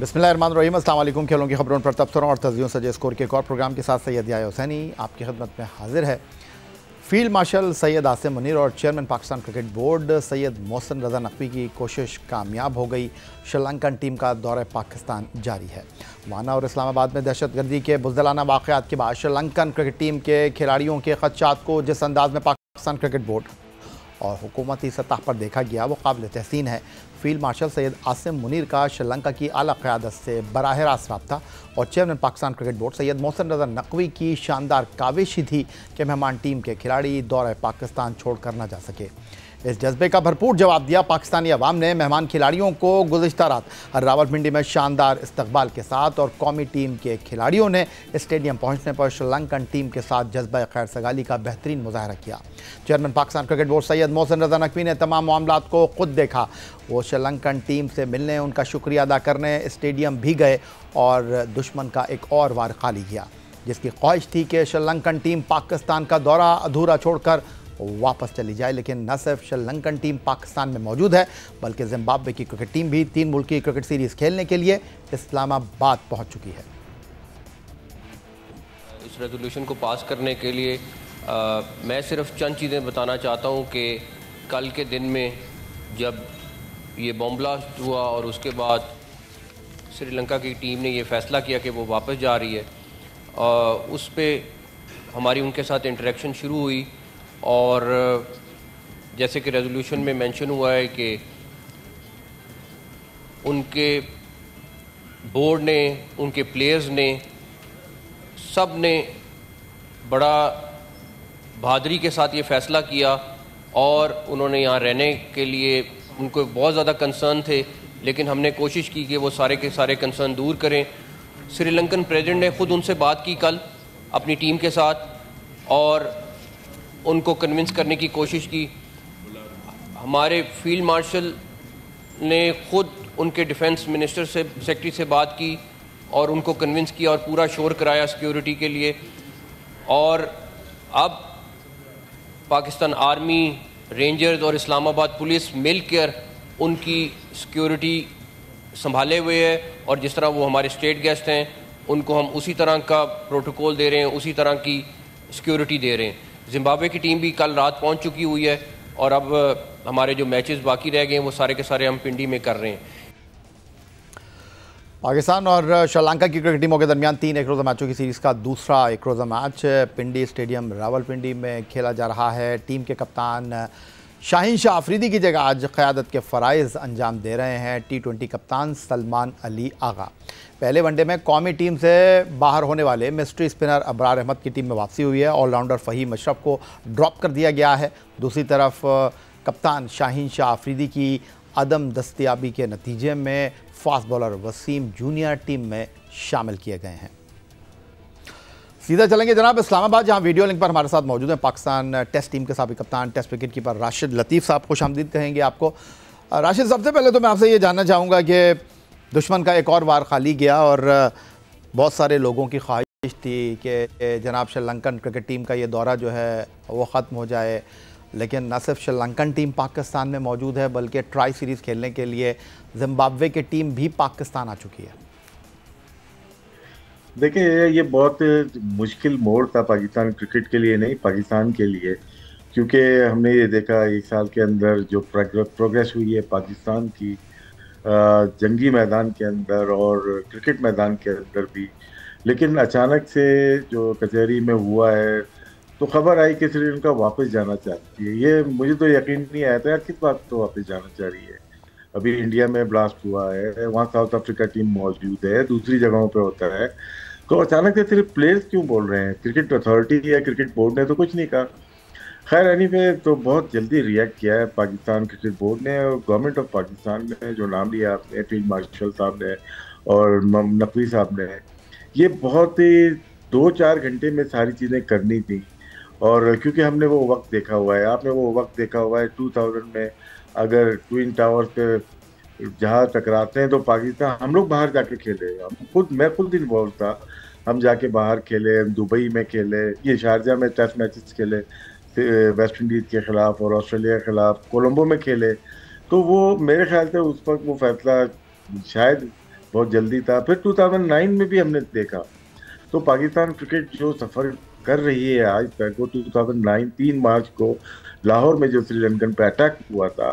बिस्मिल्लाहिर्रहमानिर्रहीम, अस्सलाम वालेकुम। खेलों की खबरों पर तबसरों और तस्वीरों सजे स्कोर के एक और प्रोग्राम के साथ सैयद याह्या हुसैनी आपकी खिदमत में हाजिर है। फील्ड मार्शल सैयद आसिम मुनीर और chairman Pakistan cricket board Syed Mohsin Raza Naqvi की कोशिश कामयाब हो गई। श्रीलंकन टीम का दौरा पाकिस्तान जारी है। वाना और इस्लामाबाद में दहशतगर्दी के बुज़दिलाना वाक़यात के बाद श्रीलंकन क्रिकेट टीम के खिलाड़ियों के ख़दशात को जिस अंदाज में पाकिस्तान क्रिकेट बोर्ड और हुकूमती सतह पर देखा गया वो काबिल तहसीन है। फील्ड मार्शल सैयद आसिम मुनीर का श्रीलंका की आला क़यादत से बराह रास्त रब्ता और chairman Pakistan cricket board Syed Mohsin Raza Naqvi की शानदार काविश ही थी कि मेहमान टीम के खिलाड़ी दौरे पाकिस्तान छोड़ कर न जा सके। इस जज्बे का भरपूर जवाब दिया पाकिस्तानी अवाम ने मेहमान खिलाड़ियों को गुज़िश्ता रात रावलपिंडी में शानदार इस्तकबाल के साथ और कौमी टीम के खिलाड़ियों ने स्टेडियम पहुंचने पर श्रीलंकन टीम के साथ जज्बा खैर सगाली का बेहतरीन मुजाहरा किया। Chairman Pakistan cricket board Syed Mohsin Raza Naqvi ने तमाम मामलात को खुद देखा। वो श्रीलंकन टीम से मिलने, उनका शुक्रिया अदा करने स्टेडियम भी गए और दुश्मन का एक और वार खाली किया, जिसकी ख्वाहिश थी कि श्रीलंकन टीम पाकिस्तान का दौरा अधूरा छोड़कर वापस चली जाए। लेकिन न सिर्फ श्रीलंकन टीम पाकिस्तान में मौजूद है बल्कि जिम्बाब्वे की क्रिकेट टीम भी 3 मुल्की क्रिकेट सीरीज़ खेलने के लिए इस्लामाबाद पहुंच चुकी है। इस रेजोल्यूशन को पास करने के लिए मैं सिर्फ चंद चीज़ें बताना चाहता हूं कि कल के दिन में जब ये बॉम्ब ब्लास्ट हुआ और उसके बाद श्रीलंका की टीम ने ये फ़ैसला किया कि वो वापस जा रही है, उस पर हमारी उनके साथ इंटरेक्शन शुरू हुई और जैसे कि रेजोल्यूशन में मेंशन हुआ है कि उनके बोर्ड ने, उनके प्लेयर्स ने, सब ने बड़ा बहादुरी के साथ ये फ़ैसला किया और उन्होंने यहाँ रहने के लिए उनको बहुत ज़्यादा कंसर्न थे, लेकिन हमने कोशिश की कि वो सारे के सारे कंसर्न दूर करें। श्रीलंकन प्रेसिडेंट ने ख़ुद उनसे बात की कल अपनी टीम के साथ और उनको कन्विंस करने की कोशिश की। हमारे फील्ड मार्शल ने ख़ुद उनके डिफेंस मिनिस्टर से, सेक्रेटरी से बात की और उनको कन्विंस किया और पूरा शोर कराया सिक्योरिटी के लिए। और अब पाकिस्तान आर्मी, रेंजर्स और इस्लामाबाद पुलिस मिलकर उनकी सिक्योरिटी संभाले हुए है और जिस तरह वो हमारे स्टेट गेस्ट हैं उनको हम उसी तरह का प्रोटोकॉल दे रहे हैं, उसी तरह की सिक्योरिटी दे रहे हैं। जिम्बाब्वे की टीम भी कल रात पहुंच चुकी हुई है और अब हमारे जो मैचेस बाकी रह गए हैं वो सारे के सारे हम पिंडी में कर रहे हैं। पाकिस्तान और श्रीलंका की क्रिकेट टीमों के दरमियान 3 एक रोज़ा मैचों की सीरीज़ का दूसरा एक रोज़ा मैच पिंडी स्टेडियम रावलपिंडी में खेला जा रहा है। टीम के कप्तान शाहीन शाह अफरीदी की जगह आज क़यादत के फ़राइज़ अंजाम दे रहे हैं T20 कप्तान सलमान अली आगा। पहले वनडे में कौमी टीम से बाहर होने वाले मिस्ट्री स्पिनर अबरार अहमद की टीम में वापसी हुई है। ऑलराउंडर फ़हीम अशरफ को ड्रॉप कर दिया गया है। दूसरी तरफ कप्तान शाहीन शाह अफरीदी की अदम दस्तयाबी के नतीजे में fast bowler Wasim junior team में शामिल किए गए हैं। सीधा चलेंगे जनाब इस्लामाबाद, जहां वीडियो लिंक पर हमारे साथ मौजूद हैं पाकिस्तान टेस्ट टीम के साबिक़ कप्तान, टेस्ट विकेट कीपर राशिद लतीफ़ साहब। खुशामदीद कहेंगे आपको। राशिद, सबसे पहले तो मैं आपसे ये जानना चाहूँगा कि दुश्मन का एक और वार खाली गया और बहुत सारे लोगों की ख्वाहिश थी कि जनाब श्रीलंकन क्रिकेट टीम का ये दौरा जो है वो ख़त्म हो जाए, लेकिन न सिर्फ श्रीलंकन टीम पाकिस्तान में मौजूद है बल्कि ट्राई सीरीज़ खेलने के लिए जिम्बाब्वे की टीम भी पाकिस्तान आ चुकी है। देखिए, ये बहुत मुश्किल मोड़ था पाकिस्तान क्रिकेट के लिए, नहीं पाकिस्तान के लिए, क्योंकि हमने ये देखा 1 साल के अंदर जो प्रोग्रेस हुई है पाकिस्तान की जंगी मैदान के अंदर और क्रिकेट मैदान के अंदर भी, लेकिन अचानक से जो कचहरी में हुआ है तो खबर आई कि श्रीलंका वापस जाना चाहती है। ये मुझे तो यकीन नहीं आया था यार, किस बात तो वापस जाना चाह रही है। अभी इंडिया में ब्लास्ट हुआ है, वहाँ साउथ अफ्रीका टीम मौजूद है, दूसरी जगहों पे होता है, तो अचानक से सिर्फ प्लेयर्स क्यों बोल रहे हैं? क्रिकेट अथॉरिटी या क्रिकेट बोर्ड ने तो कुछ नहीं कहा। खैर एनीवे, तो बहुत जल्दी रिएक्ट किया है पाकिस्तान क्रिकेट बोर्ड ने और गवर्नमेंट ऑफ पाकिस्तान ने, जो नाम लिया आपने फील्ड मार्शल साहब ने और नकवी साहब ने, ये बहुत ही 2-4 घंटे में सारी चीज़ें करनी थी। और क्योंकि हमने वो वक्त देखा हुआ है, आपने वो वक्त देखा हुआ है 2000 में, अगर ट्विन टावर्स पे जहाज टकराते हैं तो पाकिस्तान, हम लोग बाहर जाके खेले, मैं खुद इन्वॉल्व था, हम जाके बाहर खेले, दुबई में खेले, ये शारजा में टेस्ट मैचेस खेले वेस्ट इंडीज़ के ख़िलाफ़ और ऑस्ट्रेलिया के ख़िलाफ़, कोलंबो में खेले। तो वो मेरे ख्याल से उस वक्त वो फैसला शायद बहुत जल्दी था। फिर 2009 में भी हमने देखा। तो पाकिस्तान क्रिकेट जो सफर कर रही है आज तक, वो 2009 3 मार्च को लाहौर में जो श्रीलंकन पे अटैक हुआ था,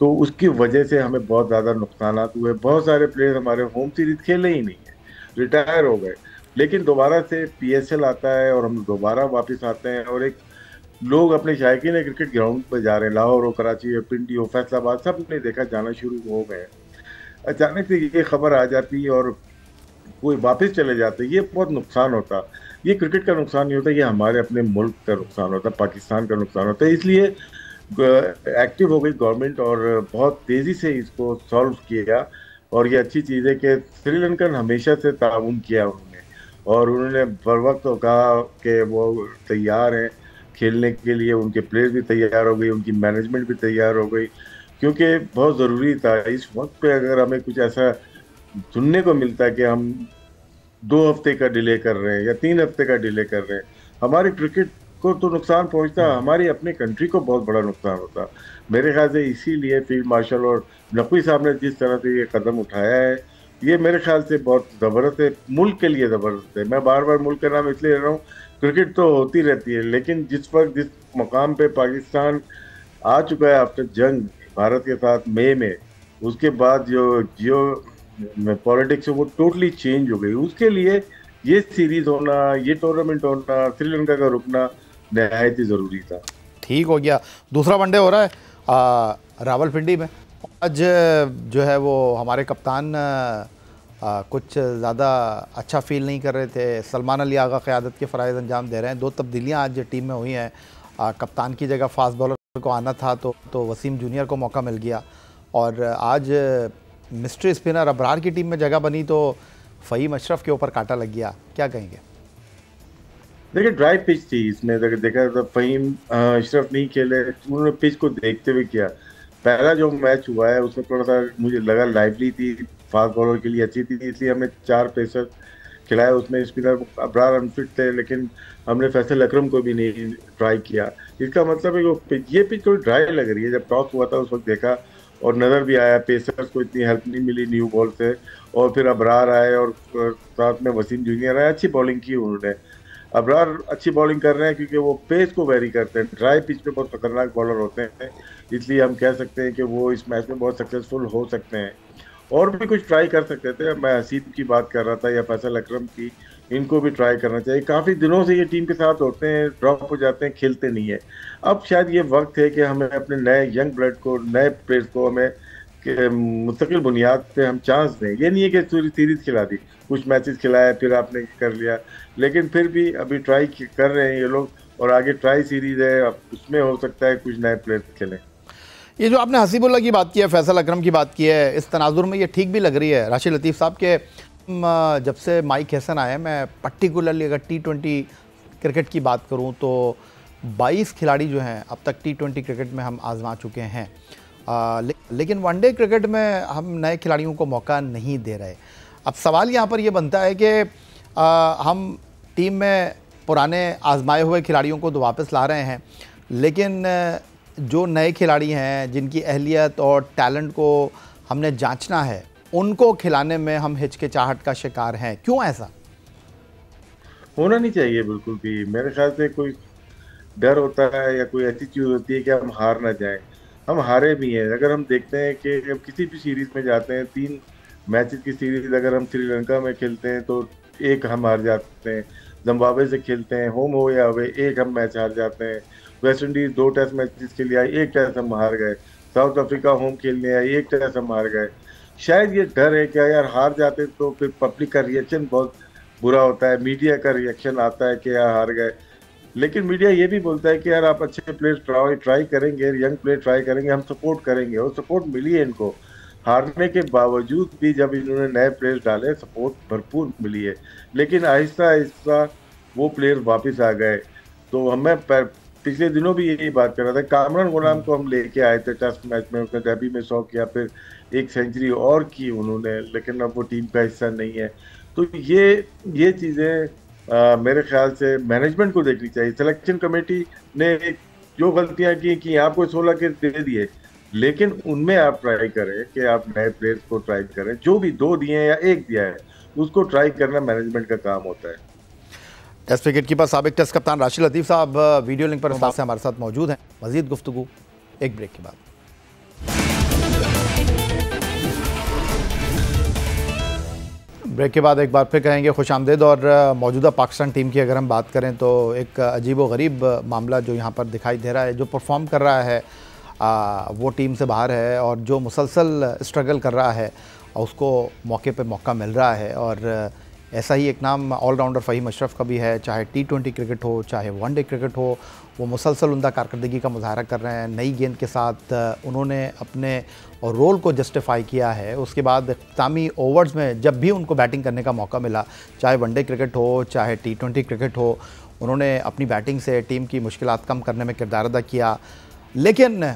तो उसकी वजह से हमें बहुत ज्यादा नुकसान हुए। बहुत सारे प्लेयर हमारे होम सीरीज खेले ही नहीं है, रिटायर हो गए। लेकिन दोबारा से पीएसएल आता है और हम दोबारा वापस आते हैं, और एक लोग अपने शायकीन क्रिकेट ग्राउंड पर जा रहे हैं। लाहौर हो, कराची हो, पिंडी हो, फैसलाबाद, सब ने देखा जाना शुरू हो गए। अचानक से ये खबर आ जाती और कोई वापस चले जाते, ये बहुत नुकसान होता। ये क्रिकेट का नुकसान नहीं होता, ये हमारे अपने मुल्क का नुकसान होता, पाकिस्तान का नुकसान होता है। इसलिए एक्टिव हो गई गवर्नमेंट और बहुत तेजी से इसको सॉल्व किया। और ये अच्छी चीज़ है कि श्रीलंकन हमेशा से ताउन किया उन्होंने, और उन्होंने बर वक्त कहा कि वो तैयार हैं खेलने के लिए। उनके प्लेयर्स भी तैयार हो गई, उनकी मैनेजमेंट भी तैयार हो गई, क्योंकि बहुत ज़रूरी था इस वक्त पे। अगर हमें कुछ ऐसा सुनने को मिलता है कि हम 2 हफ्ते का डिले कर रहे हैं या 3 हफ्ते का डिले कर रहे हैं, हमारे क्रिकेट को तो नुकसान पहुंचता, हमारी अपनी कंट्री को बहुत बड़ा नुकसान होता। मेरे ख्याल से इसीलिए फील्ड मार्शल और नकवी साहब ने जिस तरह से ये कदम उठाया है, ये मेरे ख्याल से बहुत ज़बरदस्त है, मुल्क के लिए ज़बरदस्त है। मैं बार बार मुल्क का नाम इसलिए ले रहा हूँ, क्रिकेट तो होती रहती है, लेकिन जिस वक्त जिस मकाम पे पाकिस्तान आ चुका है आफ्टर जंग भारत के साथ मई में, उसके बाद जो जियो पॉलिटिक्स है वो टोटली चेंज हो गई। उसके लिए ये सीरीज होना, ये टूर्नामेंट होना, श्रीलंका का रुकना नहायत ही ज़रूरी था। ठीक हो गया। दूसरा वनडे हो रहा है रावलपिंडी में। आज जो है वो हमारे कप्तान कुछ ज़्यादा अच्छा फील नहीं कर रहे थे। सलमान अली आगा क़यादत के फ़राइज़ अंजाम दे रहे हैं। 2 तब्दीलियाँ आज टीम में हुई हैं। कप्तान की जगह फास्ट बॉलर को आना था तो वसीम जूनियर को मौका मिल गया, और आज मिस्ट्री स्पिनर अबरार की टीम में जगह बनी तो फ़हीम अशरफ के ऊपर कांटा लग गया। क्या कहेंगे? देखिए, ड्राई पिच थी इसमें, अगर देखा तो फ़हीम अशरफ नहीं खेले, उन्होंने पिच को देखते हुए किया। पहला जो मैच हुआ है उसमें थोड़ा सा मुझे लगा लाइवली थी, फास्ट बॉलर के लिए अच्छी थी, इसलिए हमने 4 पेसर खिलाया। उसमें स्पिनर अबरार अनफिट थे, लेकिन हमने फैसल अकरम को भी नहीं ट्राई किया। इसका मतलब है कि ये पिच थोड़ी ड्राई लग रही है। जब टॉस हुआ था उस वक्त देखा और नज़र भी आया, पेसर्स को इतनी हेल्प नहीं मिली न्यू बॉल से, और फिर अबरार आए और साथ में वसीम जूनियर आए, अच्छी बॉलिंग की उन्होंने। अबरार अच्छी बॉलिंग कर रहे हैं क्योंकि वो पेस को वेरी करते हैं, ड्राई पिच पे बहुत खतरनाक बॉलर होते हैं, इसलिए हम कह सकते हैं कि वो इस मैच में बहुत सक्सेसफुल हो सकते हैं। और भी कुछ ट्राई कर सकते थे, मैं हसीब की बात कर रहा था या फैसल अकरम की, इनको भी ट्राई करना चाहिए। काफ़ी दिनों से ये टीम के साथ होते हैं, ड्रॉप हो जाते हैं, खेलते नहीं है। अब शायद ये वक्त है कि हमें अपने नए यंग ब्लड को, नए प्लेयर्स को हमें मुस्तकिल बुनियाद पे हम चांस दें। ये नहीं है कि पूरी सीरीज खिला दी, कुछ मैचेस खिलाया फिर आपने कर लिया, लेकिन फिर भी अभी ट्राई कर रहे हैं ये लोग, और आगे ट्राई सीरीज है, अब उसमें हो सकता है कुछ नए प्लेयर्स खेलें। ये जो आपने हसीबुल्ला की बात की है, फैसल अकरम की बात की है, इस तनाजुर में ये ठीक भी लग रही है राशिद लतीफ़ साहब के जब से माइक हैसन आए, मैं पर्टिकुलरली अगर T20 क्रिकेट की बात करूं तो 22 खिलाड़ी जो हैं अब तक T20 क्रिकेट में हम आजमा चुके हैं, लेकिन वनडे क्रिकेट में हम नए खिलाड़ियों को मौका नहीं दे रहे। अब सवाल यहाँ पर यह बनता है कि हम टीम में पुराने आजमाए हुए खिलाड़ियों को तो वापस ला रहे हैं, लेकिन जो नए खिलाड़ी हैं जिनकी अहलियत और टैलेंट को हमने जांचना है, उनको खिलाने में हम हिचकिचाहट का शिकार हैं। क्यों ऐसा होना नहीं चाहिए बिल्कुल भी। मेरे ख्याल से कोई डर होता है या कोई ऐसी चीज़ होती है कि हम हार ना जाएं। हम हारे भी हैं। अगर हम देखते हैं कि जब किसी भी सीरीज में जाते हैं, 3 मैचेस की सीरीज अगर हम श्रीलंका में खेलते हैं तो 1 हम हार जाते हैं, जिम्बाब्वे से खेलते हैं होम हो या अवे 1 हम मैच हार जाते हैं, वेस्ट इंडीज 2 टेस्ट मैचेस के लिए आई, 1 टेस्ट हम हार गए, साउथ अफ्रीका होम खेलने आई, 1 टेस्ट हम हार गए। शायद ये डर है क्या यार, हार जाते तो फिर पब्लिक का रिएक्शन बहुत बुरा होता है, मीडिया का रिएक्शन आता है कि यार हार गए। लेकिन मीडिया ये भी बोलता है कि यार आप अच्छे प्लेयर ट्राई करेंगे, यंग प्लेयर ट्राई करेंगे, हम सपोर्ट करेंगे, और सपोर्ट मिली है इनको। हारने के बावजूद भी जब इन्होंने नए प्लेयर डाले, सपोर्ट भरपूर मिली है, लेकिन आहिस्ता आहिस्ता वो प्लेयर वापस आ गए। तो हमें पिछले दिनों भी यही बात कर रहा था, कामरान गुलाम को हम लेके आए थे टेस्ट मैच में, उसने डेब्यू में 100 किया, फिर 1 सेंचुरी और की उन्होंने, लेकिन अब वो टीम का हिस्सा नहीं है। तो ये चीज़ें मेरे ख्याल से मैनेजमेंट को देखनी चाहिए। सिलेक्शन कमेटी ने जो गलतियां की आपको 16 के दे दिए, लेकिन उनमें आप ट्राई करें कि आप नए प्लेयर्स को ट्राई करें, जो भी दो दिए हैं या एक दिया है उसको ट्राई करना मैनेजमेंट का काम होता है। टेस्ट विकेट कीपर साबिक टेस्ट कप्तान राशिद लतीफ़ साहब वीडियो लिंक पर से हमारे साथ मौजूद हैं। मजीद गुफ्तगू एक ब्रेक के बाद। ब्रेक के बाद एक बार फिर कहेंगे खुशामदीद। और मौजूदा पाकिस्तान टीम की अगर हम बात करें तो एक अजीब व गरीब मामला जो यहाँ पर दिखाई दे रहा है। जो परफॉर्म कर रहा है वो टीम से बाहर है, और जो मुसलसल स्ट्रगल कर रहा है उसको मौके पे मौका मिल रहा है। और ऐसा ही एक नाम ऑलराउंडर फ़हीम अशरफ का भी है, चाहे T20 क्रिकेट हो चाहे वनडे क्रिकेट हो, वो मुसलसल उमदा कारकर्दगी का मुजाहरा कर रहे हैं। नई गेंद के साथ उन्होंने अपने रोल को जस्टिफाई किया है। उसके बाद इख्तितामी ओवर्स में जब भी उनको बैटिंग करने का मौका मिला, चाहे वनडे क्रिकेट हो चाहे T20 क्रिकेट हो, उन्होंने अपनी बैटिंग से टीम की मुश्किलात कम करने में किरदार अदा किया। लेकिन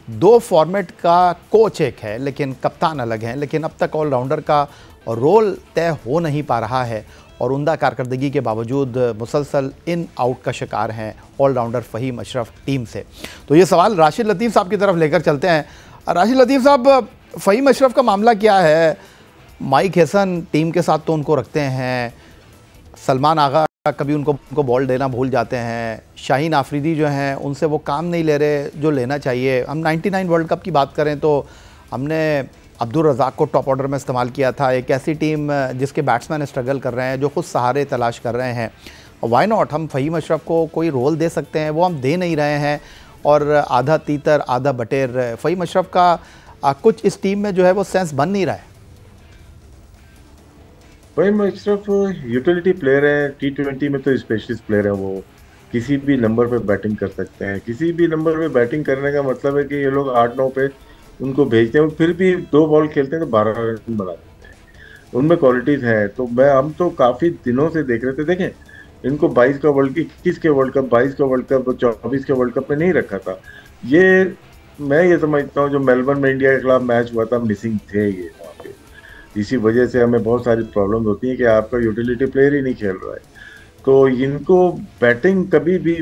दो फॉर्मेट का कोच एक है लेकिन कप्तान अलग हैं, लेकिन अब तक ऑलराउंडर का रोल तय हो नहीं पा रहा है और उमदा कारकर्दगी के बावजूद मुसलसल इन आउट का शिकार हैं ऑलराउंडर फ़हीम अशरफ टीम से। तो ये सवाल राशिद लतीफ़ साहब की तरफ लेकर चलते हैं। राशिद लतीफ़ साहब, फ़हीम अशरफ का मामला क्या है? माइक हैसन टीम के साथ तो उनको रखते हैं, सलमान आगा कभी उनको बॉल देना भूल जाते हैं, शाहीन आफरीदी जो हैं उनसे वो काम नहीं ले रहे जो लेना चाहिए। हम 99 वर्ल्ड कप की बात करें तो हमने अब्दुल रज़ाक को टॉप ऑर्डर में इस्तेमाल किया था। एक ऐसी टीम जिसके बैट्समैन स्ट्रगल कर रहे हैं, जो खुद सहारे तलाश कर रहे हैं, वाई नॉट हम फ़हीम अशरफ को कोई रोल दे सकते हैं, वो हम दे नहीं रहे हैं। और आधा तीतर आधा बटेर फ़हीम अशरफ का कुछ इस टीम में जो है वो सेंस बन नहीं रहा है। फ़हीम अशरफ यूटिलिटी प्लेयर है, T20 में तो स्पेशलिस्ट प्लेयर है। वो किसी भी नंबर पे बैटिंग कर सकते हैं। किसी भी नंबर पे बैटिंग करने का मतलब है कि ये लोग 8-9 पे उनको भेजते हैं, फिर भी 2 बॉल खेलते हैं तो 12 रन बना देते हैं। उनमें क्वालिटीज़ हैं। तो हम तो काफ़ी दिनों से देख रहे थे। देखें, इनको 22 का वर्ल्ड 21 के वर्ल्ड कप, 22 का वर्ल्ड कप, 24 के वर्ल्ड कप में नहीं रखा था। मैं ये समझता हूँ जो मेलबर्न में इंडिया के खिलाफ मैच हुआ था, मिसिंग थे ये वहाँ पे। इसी वजह से हमें बहुत सारी प्रॉब्लम होती है कि आपका यूटिलिटी प्लेयर ही नहीं खेल रहा है। तो इनको बैटिंग कभी भी,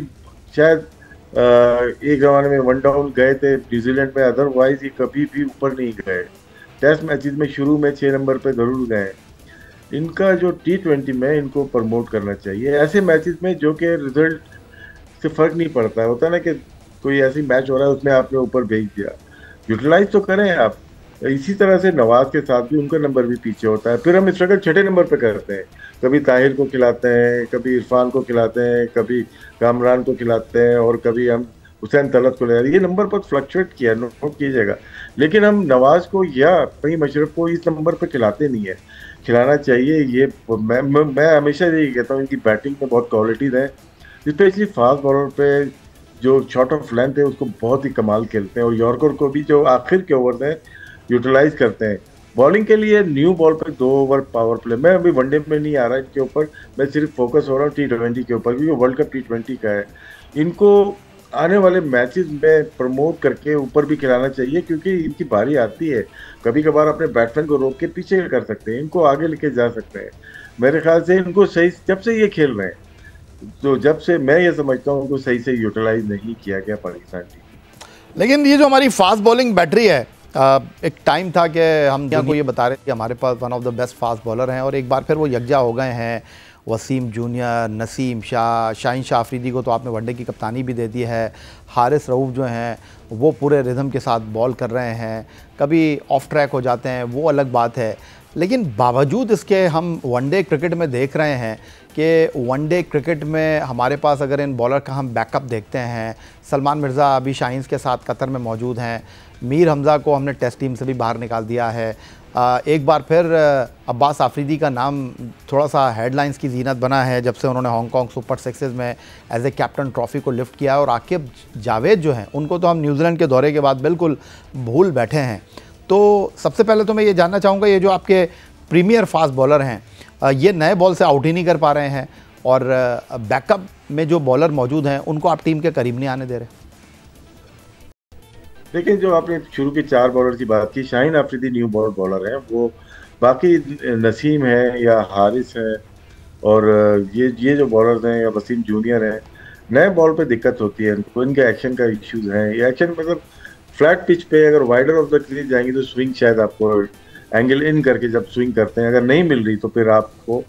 शायद एक ज़माने में 1 डाउन गए थे न्यूजीलैंड में, अदरवाइज ये कभी भी ऊपर नहीं गए। टेस्ट मैचेस में शुरू में 6 नंबर पे ज़रूर गए। इनका जो T20 में इनको प्रमोट करना चाहिए ऐसे मैचेस में जो कि रिजल्ट से फ़र्क नहीं पड़ता है। होता है ना कि कोई ऐसी मैच हो रहा है उसमें आपने ऊपर भेज दिया, यूटिलाइज तो करें आप। इसी तरह से नवाज के साथ भी उनका नंबर भी पीछे होता है। फिर हम स्ट्रगल 6ठे नंबर पे करते हैं, कभी ताहिर को खिलाते हैं, कभी इरफान को खिलाते हैं, कभी कामरान को खिलाते हैं, और कभी हम हुसैन तलत को ले जाते हैं। ये नंबर पर फ्लक्चुएट किया, नोट कीजिएगा। लेकिन हम नवाज को या फ़हीम अशरफ को इस नंबर पर खिलाते नहीं है। खिलाना चाहिए। ये मैं हमेशा यही कहता हूँ, इनकी बैटिंग में बहुत क्वालिटीज़ हैं, स्पेशली फास्ट बॉलर पे जो शॉट ऑफ लेंथ है उसको बहुत ही कमाल खेलते हैं, और यॉर्कर को भी जो आखिर के ओवर हैं यूटिलाइज करते हैं। बॉलिंग के लिए न्यू बॉल पर 2 ओवर पावर प्ले। मैं अभी वनडे में नहीं आ रहा इनके ऊपर, मैं सिर्फ फोकस हो रहा हूँ T20 के ऊपर, क्योंकि वर्ल्ड कप T20 का है। इनको आने वाले मैचेस में प्रमोट करके ऊपर भी खिलाना चाहिए, क्योंकि इनकी बारी आती है। कभी कभार अपने बैट्समैन को रोक के पीछे कर सकते हैं, इनको आगे लेके जा सकते हैं। मेरे ख्याल से इनको सही, जब से ये खेल रहे हैं, तो जब से मैं ये समझता हूँ उनको सही से यूटिलाइज नहीं किया गया पाकिस्तान टीम। लेकिन ये जो हमारी फास्ट बॉलिंग बैटरी है, एक टाइम था कि हम को ये बता रहे थे कि हमारे पास one of the best fast bowler हैं, और एक बार फिर वो यकजा हो गए हैं। वसीम जूनियर, नसीम शाह, शाहीन शाह अफरीदी को तो आपने वनडे की कप्तानी भी दे दी है। हारिस रऊफ़ जो हैं वो पूरे रिदम के साथ बॉल कर रहे हैं, कभी ऑफ ट्रैक हो जाते हैं, वो अलग बात है। लेकिन बावजूद इसके हम वनडे क्रिकेट में देख रहे हैं कि वनडे क्रिकेट में हमारे पास अगर इन बॉलर का हम बैकअप देखते हैं, सलमान मिर्ज़ा अभी शाहीन के साथ कतर में मौजूद हैं, मीर हमज़ा को हमने टेस्ट टीम से भी बाहर निकाल दिया है। एक बार फिर अब्बास आफरीदी का नाम थोड़ा सा हेडलाइंस की जीनत बना है जब से उन्होंने हांगकॉन्ग सुपर सिक्सेस में एज ए कैप्टन ट्रॉफ़ी को लिफ्ट किया। और आकिब जावेद जो हैं उनको तो हम न्यूजीलैंड के दौरे के बाद बिल्कुल भूल बैठे हैं। तो सबसे पहले तो मैं ये जानना चाहूँगा, ये जो आपके प्रीमियर फास्ट बॉलर हैं, ये नए बॉल से आउट ही नहीं कर पा रहे हैं, और बैकअप में जो बॉलर मौजूद हैं उनको आप टीम के करीब नहीं आने दे रहे। देखिए, जो आपने शुरू के 4 बॉलर की बात की, Shaheen Afridi new ball bowler हैं, वो बाकी नसीम है या हारिस है, और ये जो बॉलर्स हैं या वसीम जूनियर हैं, नए बॉल पे दिक्कत होती है इनको, इनके एक्शन का इश्यूज हैं। ये एक्शन मतलब फ्लैट पिच पे अगर वाइडर ऑफ द क्रीज जाएंगे तो स्विंग शायद आपको एंगल इन करके जब स्विंग करते हैं, अगर नहीं मिल रही तो फिर आपको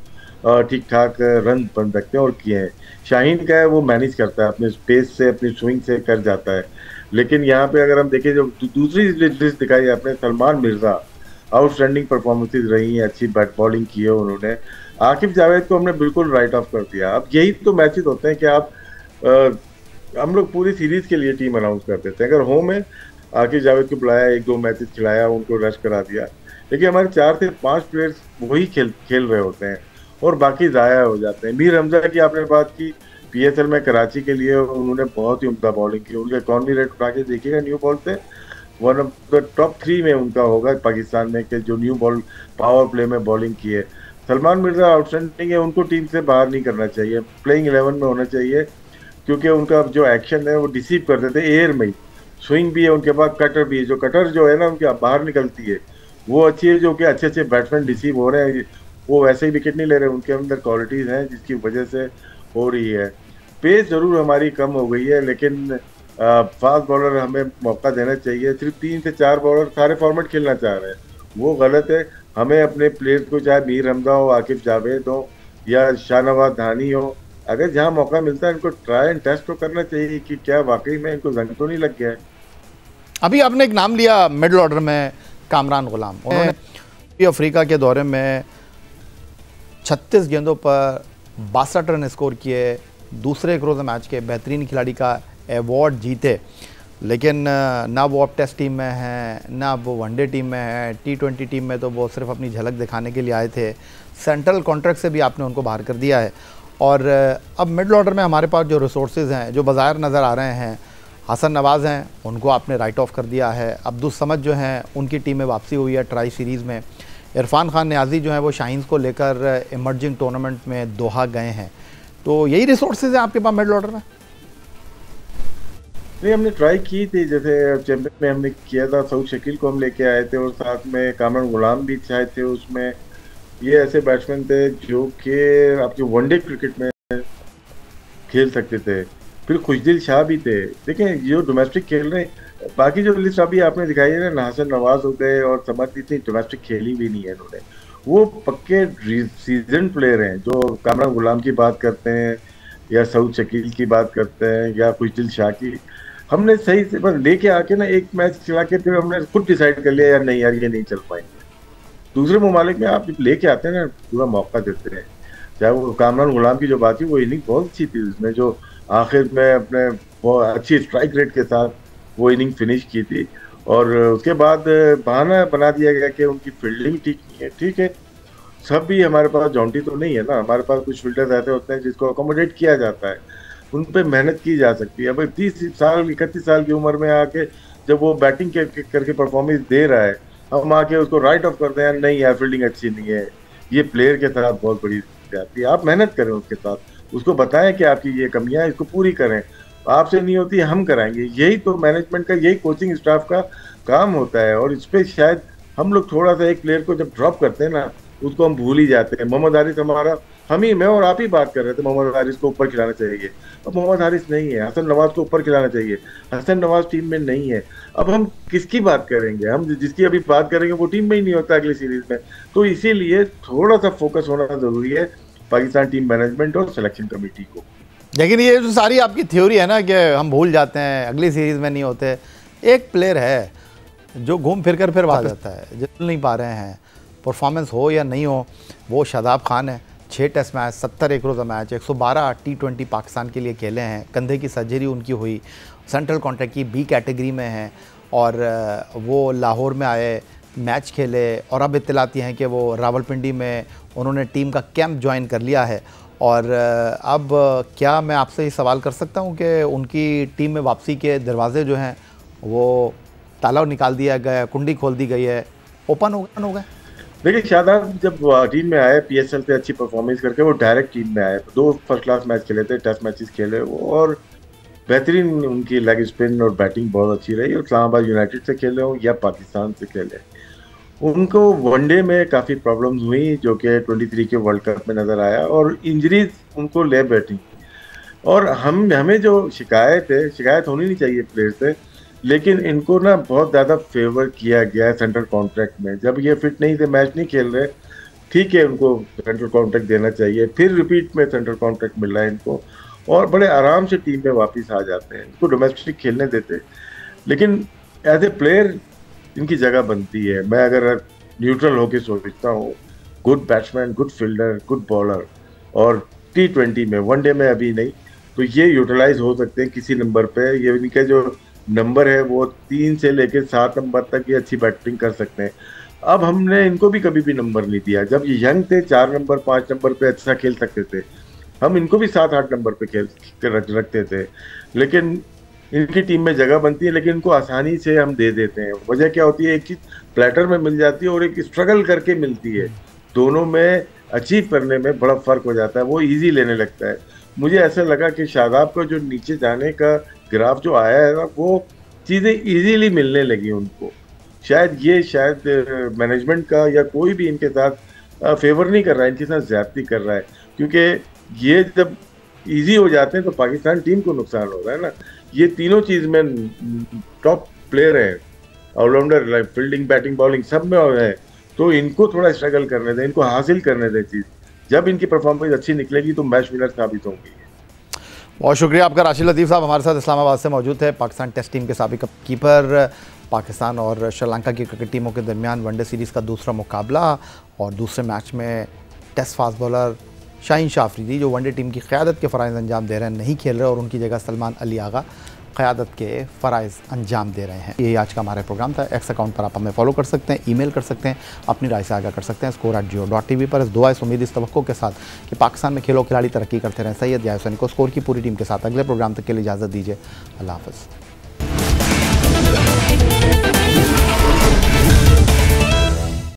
ठीक ठाक रन बन सकते हैं और किए हैं। शाहीन का है वो मैनेज करता है अपने स्पेस से, अपनी स्विंग से कर जाता है। लेकिन यहाँ पे अगर हम देखें जो दूसरी लिस्ट दिखाई है आपने, सलमान मिर्जा आउटस्टैंडिंग परफॉर्मेंसेज रही हैं, अच्छी बैट बॉलिंग की है उन्होंने। आकिब जावेद को हमने बिल्कुल राइट ऑफ कर दिया। अब यही तो मैचेस होते हैं कि आप हम लोग पूरी सीरीज के लिए टीम अनाउंस कर देते हैं। अगर होम है आकिब जावेद को बुलाया, 1-2 मैचेस खिलाया, उनको रेस्ट करा दिया, लेकिन हमारे 4 से 5 प्लेयर्स वही खेल रहे होते हैं और बाकी ज़ाया हो जाते हैं। मीर हमजा की आपने बात की, पीएसएल में कराची के लिए उन्होंने बहुत ही उम्दा बॉलिंग की। उनके इकॉनमी रेट उठा के देखिएगा न्यू बॉल से, वन ऑफ द टॉप 3 में उनका होगा पाकिस्तान में कि जो न्यू बॉल पावर प्ले में बॉलिंग की है। सलमान मिर्जा आउटस्टैंडिंग है, उनको टीम से बाहर नहीं करना चाहिए, प्लेइंग 11 में होना चाहिए, क्योंकि उनका जो एक्शन है वो डिसीव कर देते हैं एयर में ही। स्विंग भी है उनके पास, कटर भी है, जो कटर जो है ना उनके बाहर निकलती है वो अच्छी है। जो कि अच्छे अच्छे बैट्समैन डिसीव हो रहे हैं, वो वैसे ही विकेट नहीं ले रहे, उनके अंदर क्वालिटीज हैं जिसकी वजह से हो रही है। पेस जरूर हमारी कम हो गई है, लेकिन फास्ट बॉलर हमें मौका देना चाहिए। सिर्फ 3 से 4 बॉलर सारे फॉर्मेट खेलना चाह रहे हैं, वो गलत है। हमें अपने प्लेयर्स को, चाहे मीर हमजा हो, आकिब जावेद हो या शाहनवाज धानी हो, अगर जहाँ मौका मिलता है इनको ट्राई एंड टेस्ट तो करना चाहिए कि क्या वाकई में इनको जंग तो नहीं लग गया है। अभी आपने एक नाम लिया मिडिल ऑर्डर में, कामरान गुलाम। उन्होंने अफ्रीका के दौरे में 36 गेंदों पर 62 रन स्कोर किए, दूसरे एक रोज़ा मैच के बेहतरीन खिलाड़ी का अवार्ड जीते। लेकिन ना वो अब टेस्ट टीम में हैं, ना वो वनडे टीम में है। T20 टीम में तो वो सिर्फ अपनी झलक दिखाने के लिए आए थे। सेंट्रल कॉन्ट्रैक्ट से भी आपने उनको बाहर कर दिया है। और अब मिडिल ऑर्डर में हमारे पास जो रिसोर्सेज हैं, जो बाज़ार नज़र आ रहे हैं, हसन नवाज़ हैं, उनको आपने राइट ऑफ कर दिया है। अब्दुल समद जो हैं उनकी टीम में वापसी हुई है ट्राई सीरीज़ में। इरफान खान नियाज़ी जो हैं वो शाहीन्स को लेकर इमर्जिंग टूर्नामेंट में दोहा गए हैं। तो यही रिसोर्सेज हैं आपके पास मिडिल ऑर्डर में? नहीं, हमने ट्राई की थी, जैसे चैंपियन में हमने किया था, सऊद शकील को हम लेके आए थे और साथ में कामरान गुलाम भी चाहे थे उसमें। ये ऐसे बैट्समैन थे जो कि आपके वनडे क्रिकेट में खेल सकते थे। फिर खुशदिल शाह भी थे। देखें जो डोमेस्टिक खेल रहे हैं, बाकी जो लिस्ट अभी आपने दिखाई है ना, हसन नवाज हो गए और समझ इतनी डोमेस्टिक खेली भी नहीं है इन्होंने। वो पक्के सीजन प्लेयर हैं। जो कामरान गुलाम की बात करते हैं या सऊद शकील की बात करते हैं या खुशदिल शाह की, हमने सही से बस लेके आके ना एक मैच खिला के फिर हमने खुद डिसाइड कर लिया यार नहीं यार ये नहीं चल पाएंगे। दूसरे ममालिक में आप लेके आते हैं ना, पूरा मौका देते हैं। चाहे वो कामरान गुलाम की जो बात थी, वो इनिंग बहुत अच्छी थी, उसमें जो आखिर में अपने बहुत अच्छी स्ट्राइक रेट के साथ वो इनिंग फिनिश की थी। और उसके बाद बहाना बना दिया गया कि उनकी फील्डिंग ठीक नहीं है। ठीक है, सब भी हमारे पास जॉन्टी तो नहीं है ना, हमारे पास कुछ फील्डर्स ऐसे होते हैं जिसको अकोमोडेट किया जाता है, उन पर मेहनत की जा सकती है। भाई 30 साल 31 साल की उम्र में आके जब वो बैटिंग करके परफॉर्मेंस दे रहा है, हम आके उसको राइट ऑफ करते हैं, नहीं यार फील्डिंग अच्छी नहीं है। ये प्लेयर के साथ बहुत बड़ी जाती है। आप मेहनत करें उसके साथ, उसको बताएं कि आपकी ये कमियां इसको पूरी करें। आपसे नहीं होती हम कराएंगे। यही तो मैनेजमेंट का, यही कोचिंग स्टाफ का काम होता है। और इस पर शायद हम लोग थोड़ा सा एक प्लेयर को जब ड्रॉप करते हैं ना, उसको हम भूल ही जाते हैं। मोहम्मद हारिस हमारा, मैं और आप ही बात कर रहे थे, मोहम्मद हारिस को ऊपर खिलाना चाहिए। अब मोहम्मद हारिस नहीं है, हसन नवाज को ऊपर खिलाना चाहिए, हसन नवाज टीम में नहीं है। अब हम किसकी बात करेंगे? हम जिसकी अभी बात करेंगे वो टीम में ही नहीं होता अगली सीरीज में। तो इसीलिए थोड़ा सा फोकस होना जरूरी है पाकिस्तान टीम मैनेजमेंट और सिलेक्शन कमेटी को। लेकिन ये जो सारी आपकी थ्योरी है ना कि हम भूल जाते हैं, अगली सीरीज में नहीं होते, एक प्लेयर है जो घूम फिर कर फिर वापस जाता है, जित नहीं पा रहे हैं, परफॉर्मेंस हो या नहीं हो, वो शादाब खान है। 6 टेस्ट मैच, 70 एक रोज़ा मैच, 112 T20 पाकिस्तान के लिए खेले हैं। कंधे की सर्जरी उनकी हुई, सेंट्रल कॉन्ट्रैक्ट की B कैटेगरी में हैं और वो लाहौर में आए, मैच खेले और अब इत्तलाती हैं कि वो रावलपिंडी में उन्होंने टीम का कैंप ज्वाइन कर लिया है। और अब क्या मैं आपसे ये सवाल कर सकता हूँ कि उनकी टीम में वापसी के दरवाजे जो हैं वो ताला निकाल दिया गया, कुंडी खोल दी गई है, ओपन हो गए? देखिए शादाब जब टीम में आए PSL से अच्छी परफॉर्मेंस करके वो डायरेक्ट टीम में आए। 2 फर्स्ट क्लास मैच खेले थे, टेस्ट मैचेस खेले वो, और बेहतरीन उनकी लेग स्पिन और बैटिंग बहुत अच्छी रही। और इस्लामाबाद यूनाइटेड से खेले हो या पाकिस्तान से खेले, उनको वनडे में काफ़ी प्रॉब्लम्स हुई जो कि 23 के वर्ल्ड कप में नज़र आया और इंजरीज उनको ले बैठी। और हमें जो शिकायत होनी नहीं चाहिए प्लेयर से लेकिन इनको ना बहुत ज़्यादा फेवर किया गया है सेंट्रल कॉन्ट्रैक्ट में। जब ये फिट नहीं थे, मैच नहीं खेल रहे, ठीक है, उनको सेंट्रल कॉन्ट्रैक्ट देना चाहिए, फिर रिपीट में सेंट्रल कॉन्ट्रैक्ट मिल रहा है इनको, और बड़े आराम से टीम में वापस आ जाते हैं। इनको डोमेस्टिक खेलने देते, लेकिन एज ए प्लेयर इनकी जगह बनती है। मैं अगर न्यूट्रल होके सोचता हूँ, good batsman, good fielder, good bowler, और T20 में, वनडे में अभी नहीं, तो ये यूटिलाइज हो सकते हैं किसी नंबर पे। ये इनके जो नंबर है वो 3 से लेकर 7 नंबर तक ये अच्छी बैटिंग कर सकते हैं। अब हमने इनको भी कभी भी नंबर नहीं दिया। जब ये यंग थे, 4 नंबर 5 नंबर पे अच्छा खेल सकते थे, हम इनको भी 7-8 नंबर पे खेल रखते थे। लेकिन इनकी टीम में जगह बनती है, लेकिन इनको आसानी से हम दे देते हैं। वजह क्या होती है? एक चीज प्लेटर में मिल जाती है और एक स्ट्रगल करके मिलती है। दोनों में अचीव करने में बड़ा फर्क हो जाता है, वो इजी लेने लगता है। मुझे ऐसा लगा कि शादाब का जो नीचे जाने का ग्राफ जो आया है ना, वो चीज़ें इजीली मिलने लगी उनको। शायद मैनेजमेंट का या कोई भी इनके साथ फेवर नहीं कर रहा है, इनके साथ ज्यादती कर रहा है, क्योंकि ये जब इजी हो जाते हैं तो पाकिस्तान टीम को नुकसान हो रहा है ना। ये तीनों चीज में टॉप प्लेयर है, ऑलराउंडर, फील्डिंग, बैटिंग, बॉलिंग सब में है, तो इनको थोड़ा स्ट्रगल करने दें, इनको हासिल करने दें चीज। जब इनकी परफॉर्मेंस अच्छी निकलेगी तो मैच विनर साबित होंगी। बहुत शुक्रिया आपका राशिद लतीफ़ साहब, हमारे साथ इस्लामाबाद से मौजूद है। पाकिस्तान टेस्ट टीम के साबिक कीपर। पाकिस्तान और श्रीलंका की क्रिकेट टीमों के दरमियान वनडे सीरीज़ का दूसरा मुकाबला, और दूसरे मैच में test fast bowler Shaheen Shah Afridi, जो वनडे टीम की क़यादत के फ़राइज़ अंजाम दे रहे हैं, नहीं खेल रहे, और उनकी जगह सलमान अली आगा क़यादत के फ़राइज़ अंजाम दे रहे हैं। यही आज का हमारा प्रोग्राम था। एक्स अकाउंट पर आप हमें फॉलो कर सकते हैं, ईमेल कर सकते हैं, अपनी राय से आगाह कर सकते हैं score@geo.tv पर। इस दुआ, इस उम्मीद, इस तवक्को के साथ कि पाकिस्तान में खेलो खिलाड़ी तरक्की करते रहें। सैयद याहिया हुसैन को स्कोर की पूरी टीम के साथ अगले प्रोग्राम तक के लिए इजाज़त दीजिए। अल्लाह हाफ़िज़।